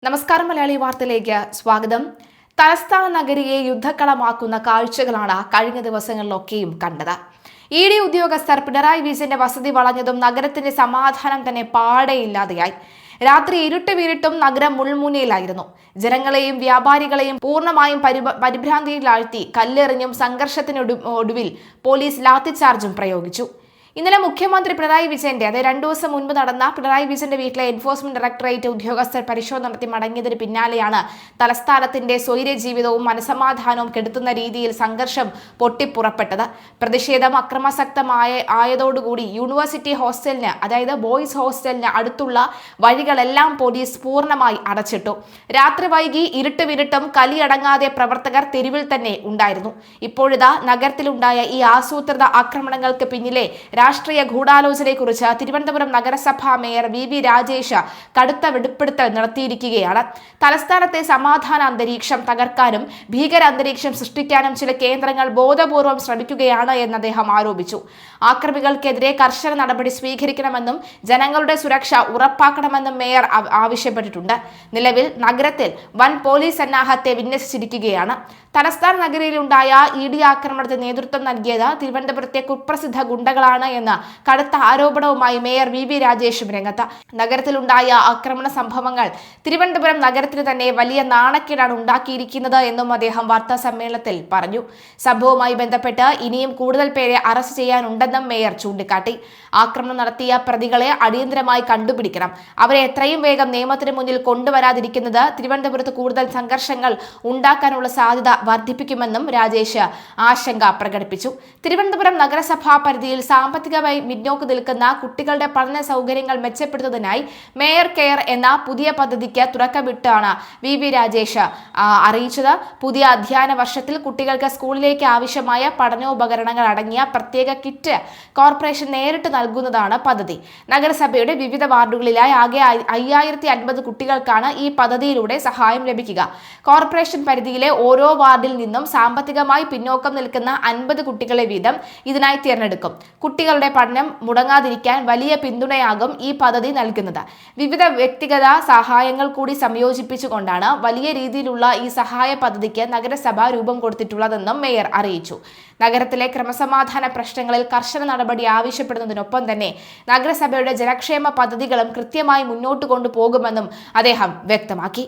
നമസ്കാരം. മലയാളി വാർത്തയിലേക്ക് സ്വാഗതം. തലസ്ഥാന നഗരിയെ യുദ്ധക്കളമാക്കുന്ന കാഴ്ചകളാണ് കഴിഞ്ഞ ദിവസങ്ങളിലൊക്കെയും കണ്ടത്. ഇഡി ഉദ്യോഗസ്ഥർ പിണറായി വിജയന്റെ വസതി വളഞ്ഞതും നഗരത്തിന്റെ സമാധാനം തന്നെ പാടെയില്ലാതെയായി. രാത്രി ഇരുട്ട് വീരിട്ടും നഗരം മുൾമുനയിലായിരുന്നു. ജനങ്ങളെയും വ്യാപാരികളെയും പൂർണ്ണമായും പരിഭ്രാന്തിയിലാഴ്ത്തി കല്ലെറിഞ്ഞും സംഘർഷത്തിനൊടുവിൽ പോലീസ് ലാത്തിച്ചാർജും പ്രയോഗിച്ചു. ഇന്നലെ മുഖ്യമന്ത്രി പിണറായി വിജയന്റെ 2 ദിവസം മുൻപ് നടന്ന പിണറായി വിജയന്റെ വീട്ടിലെ എൻഫോഴ്സ്മെന്റ് ഡയറക്ടറേറ്റ് ഉദ്യോഗസ്ഥർ പരിശോധന നടത്തി മടങ്ങിയതിന് പിന്നാലെയാണ് തലസ്ഥാനത്തിന്റെ സ്വൈര്യ ജീവിതവും മനസമാധാനവും കെടുത്തുന്ന രീതിയിൽ സംഘർഷം പൊട്ടിപ്പുറപ്പെട്ടത്. പ്രതിഷേധം ആയതോടുകൂടി യൂണിവേഴ്സിറ്റി ഹോസ്റ്റലിന്, അതായത് ബോയ്സ് ഹോസ്റ്റലിന് അടുത്തുള്ള വഴികളെല്ലാം പോലീസ് പൂർണ്ണമായി അടച്ചിട്ടു. രാത്രി വൈകി ഇരുട്ട് വിരിട്ടും കലിയടങ്ങാതെ പ്രവർത്തകർ തെരുവിൽ തന്നെ ഉണ്ടായിരുന്നു. ഇപ്പോഴിതാ നഗരത്തിലുണ്ടായ ഈ ആസൂത്രിത ആക്രമണങ്ങൾക്ക് പിന്നിലെ രാഷ്ട്രീയ ഗൂഢാലോചനയെക്കുറിച്ച് തിരുവനന്തപുരം നഗരസഭാ മേയർ വി രാജേഷ് കടുത്ത വെളിപ്പെടുത്തൽ നടത്തിയിരിക്കുകയാണ്. തലസ്ഥാനത്തെ സമാധാന അന്തരീക്ഷം തകർക്കാനും ഭീകര അന്തരീക്ഷം സൃഷ്ടിക്കാനും ചില കേന്ദ്രങ്ങൾ ബോധപൂർവം ശ്രമിക്കുകയാണ് എന്ന് അദ്ദേഹം ആരോപിച്ചു. ആക്രമികൾക്കെതിരെ കർശന നടപടി സ്വീകരിക്കണമെന്നും ജനങ്ങളുടെ സുരക്ഷ ഉറപ്പാക്കണമെന്നും മേയർ ആവശ്യപ്പെട്ടിട്ടുണ്ട്. നിലവിൽ നഗരത്തിൽ വൻ പോലീസ് സന്നാഹത്തെ വിന്യസിച്ചിരിക്കുകയാണ്. തലസ്ഥാന നഗരിയിലുണ്ടായ ഇഡി ആക്രമണത്തിന് നേതൃത്വം നൽകിയത് തിരുവനന്തപുരത്തെ കുപ്രസിദ്ധ ഗുണ്ടകളാണ് എന്ന കടുത്ത ആരോപണവുമായി മേയർ വി രാജേഷും രംഗത്ത്. നഗരത്തിലുണ്ടായ ആക്രമണ സംഭവങ്ങൾ തിരുവനന്തപുരം നഗരത്തിന് തന്നെ വലിയ നാണക്കേടാണ് ഉണ്ടാക്കിയിരിക്കുന്നത് എന്നും അദ്ദേഹം വാർത്താ സമ്മേളനത്തിൽ പറഞ്ഞു. സംഭവവുമായി ബന്ധപ്പെട്ട് ഇനിയും കൂടുതൽ പേരെ അറസ്റ്റ് ചെയ്യാനുണ്ടെന്നും മേയർ ചൂണ്ടിക്കാട്ടി. ആക്രമണം നടത്തിയ പ്രതികളെ അടിയന്തരമായി കണ്ടുപിടിക്കണം. അവരെ എത്രയും വേഗം നിയമത്തിന് മുന്നിൽ കൊണ്ടുവരാതിരിക്കുന്നത് തിരുവനന്തപുരത്ത് കൂടുതൽ സംഘർഷങ്ങൾ ഉണ്ടാക്കാനുള്ള സാധ്യത വർദ്ധിപ്പിക്കുമെന്നും രാജേഷ് ആശങ്ക പ്രകടിപ്പിച്ചു. തിരുവനന്തപുരം നഗരസഭാ പരിധിയിൽ സാമ്പത്തികമായി മുന്നോക്കം നിൽക്കുന്ന കുട്ടികളുടെ പഠന സൗകര്യങ്ങൾ മെച്ചപ്പെടുത്തുന്നതിനായി മേയർ കെയർ എന്ന പുതിയ പദ്ധതിക്ക് തുടക്കമിട്ടാണ് വി രാജേഷ് അറിയിച്ചത്. പുതിയ അധ്യയന വർഷത്തിൽ കുട്ടികൾക്ക് സ്കൂളിലേക്ക് ആവശ്യമായ പഠനോപകരണങ്ങൾ അടങ്ങിയ പ്രത്യേക കിറ്റ് കോർപ്പറേഷൻ നേരിട്ട് നൽകുന്നതാണ് പദ്ധതി. നഗരസഭയുടെ വിവിധ വാർഡുകളിലായി ആകെ 5050 കുട്ടികൾക്കാണ് ഈ പദ്ധതിയിലൂടെ സഹായം ലഭിക്കുക. കോർപ്പറേഷൻ പരിധിയിലെ ഓരോ വാർഡിൽ നിന്നും സാമ്പത്തികമായി പിന്നോക്കം നിൽക്കുന്ന 50 കുട്ടികളെ വീതം ഇതിനായി തിരഞ്ഞെടുക്കും. കുട്ടികളുടെ പഠനം മുടങ്ങാതിരിക്കാൻ വലിയ പിന്തുണയാകും ഈ പദ്ധതി നൽകുന്നത്. വിവിധ വ്യക്തിഗത സഹായങ്ങൾ കൂടി സംയോജിപ്പിച്ചുകൊണ്ടാണ് വലിയ രീതിയിലുള്ള ഈ സഹായ പദ്ധതിക്ക് നഗരസഭ രൂപം കൊടുത്തിട്ടുള്ളതെന്നും മേയർ അറിയിച്ചു. നഗരത്തിലെ ക്രമസമാധാന പ്രശ്നങ്ങളിൽ കർശന നടപടി ആവശ്യപ്പെടുന്നതിനൊപ്പം തന്നെ നഗരസഭയുടെ ജനക്ഷേമ പദ്ധതികളും കൃത്യമായി മുന്നോട്ട് കൊണ്ടുപോകുമെന്നും അദ്ദേഹം വ്യക്തമാക്കി.